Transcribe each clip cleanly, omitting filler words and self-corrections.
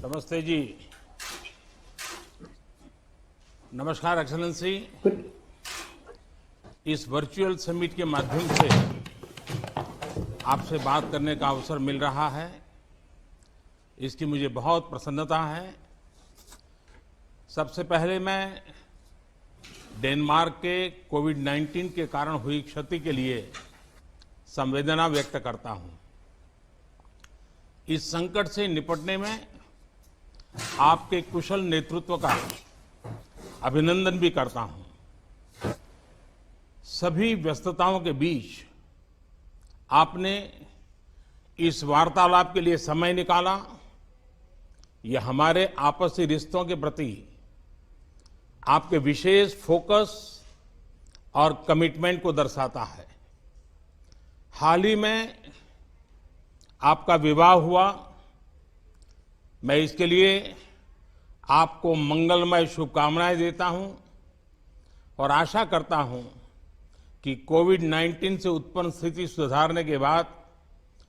नमस्ते जी। नमस्कार एक्सेलेंसी। इस वर्चुअल समिट के माध्यम से आपसे बात करने का अवसर मिल रहा है, इसकी मुझे बहुत प्रसन्नता है। सबसे पहले मैं डेनमार्क के कोविड-19 के कारण हुई क्षति के लिए संवेदना व्यक्त करता हूं। इस संकट से निपटने में आपके कुशल नेतृत्व का अभिनंदन भी करता हूं। सभी व्यस्तताओं के बीच आपने इस वार्तालाप के लिए समय निकाला। यह हमारे आपसी रिश्तों के प्रति आपके विशेष फोकस और कमिटमेंट को दर्शाता है। हाल ही में आपका विवाह हुआ। मैं इसके लिए आपको मंगलमय शुभकामनाएं देता हूं और आशा करता हूं कि कोविड-19 से उत्पन्न स्थिति सुधारने के बाद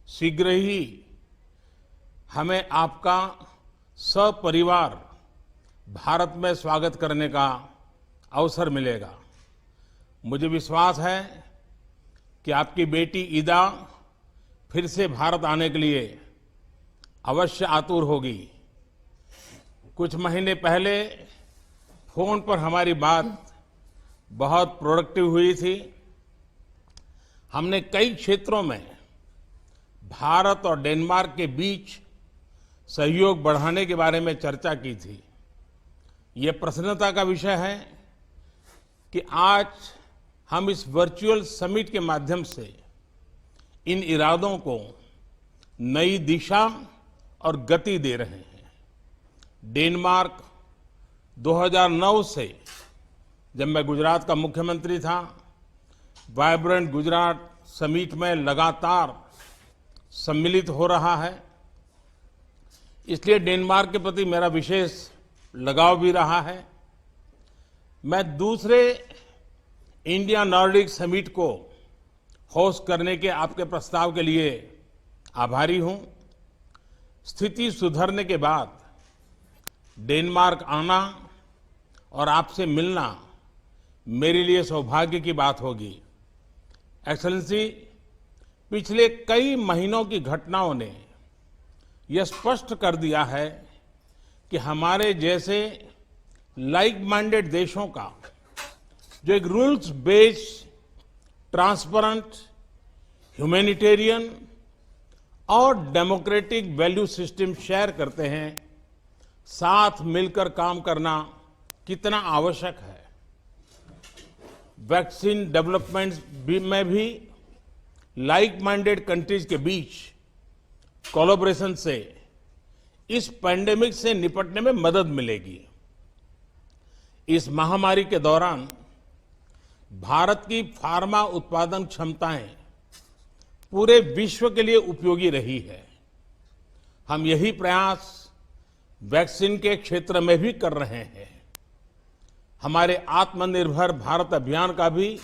शीघ्र ही हमें आपका सपरिवार भारत में स्वागत करने का अवसर मिलेगा। मुझे विश्वास है कि आपकी बेटी ईदा फिर से भारत आने के लिए अवश्य आतुर होगी। कुछ महीने पहले फोन पर हमारी बात बहुत प्रोडक्टिव हुई थी। हमने कई क्षेत्रों में भारत और डेनमार्क के बीच सहयोग बढ़ाने के बारे में चर्चा की थी। ये प्रसन्नता का विषय है कि आज हम इस वर्चुअल समिट के माध्यम से इन इरादों को नई दिशा और गति दे रहे हैं। डेनमार्क 2009 से, जब मैं गुजरात का मुख्यमंत्री था, वाइब्रेंट गुजरात समिट में लगातार सम्मिलित हो रहा है। इसलिए डेनमार्क के प्रति मेरा विशेष लगाव भी रहा है। मैं दूसरे इंडिया नॉर्डिक समिट को होस्ट करने के आपके प्रस्ताव के लिए आभारी हूं। स्थिति सुधरने के बाद डेनमार्क आना और आपसे मिलना मेरे लिए सौभाग्य की बात होगी। एक्सेलेंसी, पिछले कई महीनों की घटनाओं ने यह स्पष्ट कर दिया है कि हमारे जैसे लाइक माइंडेड देशों का जो एक रूल्स बेस्ड, ट्रांसपेरेंट, ह्यूमैनिटेरियन और डेमोक्रेटिक वैल्यू सिस्टम शेयर करते हैं, साथ मिलकर काम करना कितना आवश्यक है। वैक्सीन डेवलपमेंट में भी लाइक माइंडेड कंट्रीज के बीच कोलैबोरेशन से इस पैंडेमिक से निपटने में मदद मिलेगी। इस महामारी के दौरान भारत की फार्मा उत्पादन क्षमताएं पूरे विश्व के लिए उपयोगी रही है। हम यही प्रयास वैक्सीन के क्षेत्र में भी कर रहे हैं। हमारे आत्मनिर्भर भारत अभियान का भी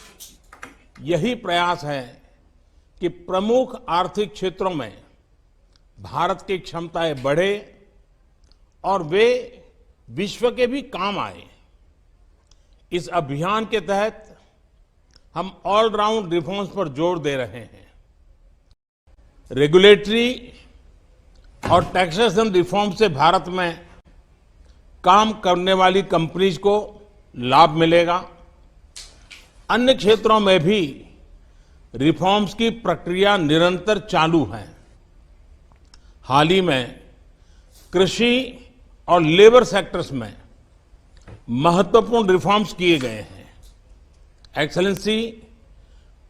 यही प्रयास है कि प्रमुख आर्थिक क्षेत्रों में भारत की क्षमताएं बढ़े और वे विश्व के भी काम आए। इस अभियान के तहत हम ऑलराउंड रिफॉर्म्स पर जोर दे रहे हैं। रेगुलेटरी और टैक्सेशन रिफॉर्म से भारत में काम करने वाली कंपनीज को लाभ मिलेगा। अन्य क्षेत्रों में भी रिफॉर्म्स की प्रक्रिया निरंतर चालू है। हाल ही में कृषि और लेबर सेक्टर्स में महत्वपूर्ण रिफॉर्म्स किए गए हैं। एक्सेलेंसी,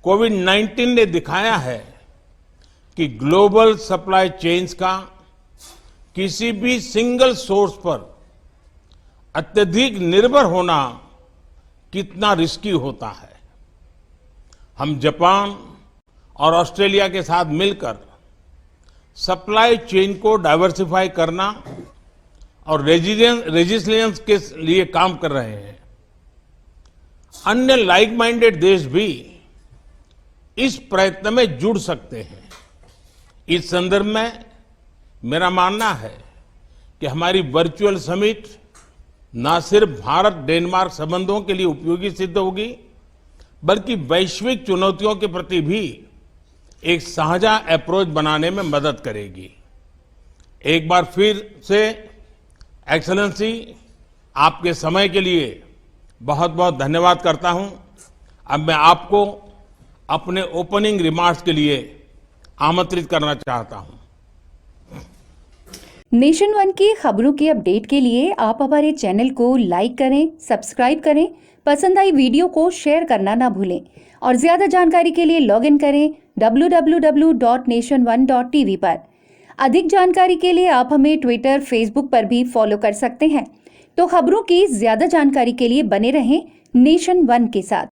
कोविड-19 ने दिखाया है कि ग्लोबल सप्लाई चेन्स का किसी भी सिंगल सोर्स पर अत्यधिक निर्भर होना कितना रिस्की होता है। हम जापान और ऑस्ट्रेलिया के साथ मिलकर सप्लाई चेन को डाइवर्सिफाई करना और रेजिलियंस के लिए काम कर रहे हैं। अन्य लाइक माइंडेड देश भी इस प्रयत्न में जुड़ सकते हैं। इस संदर्भ में मेरा मानना है कि हमारी वर्चुअल समिट न सिर्फ भारत डेनमार्क संबंधों के लिए उपयोगी सिद्ध होगी, बल्कि वैश्विक चुनौतियों के प्रति भी एक साझा अप्रोच बनाने में मदद करेगी। एक बार फिर से एक्सेलेंसी, आपके समय के लिए बहुत बहुत धन्यवाद करता हूं। अब मैं आपको अपने ओपनिंग रिमार्क्स के लिए आमंत्रित करना चाहता हूं। नेशन वन की खबरों की अपडेट के लिए आप हमारे चैनल को लाइक करें, सब्सक्राइब करें, पसंद आई वीडियो को शेयर करना ना भूलें और ज्यादा जानकारी के लिए लॉग इन करें www.nation1.tv पर। अधिक जानकारी के लिए आप हमें ट्विटर, फेसबुक पर भी फॉलो कर सकते हैं। तो खबरों की ज्यादा जानकारी के लिए बने रहें नेशन वन के साथ।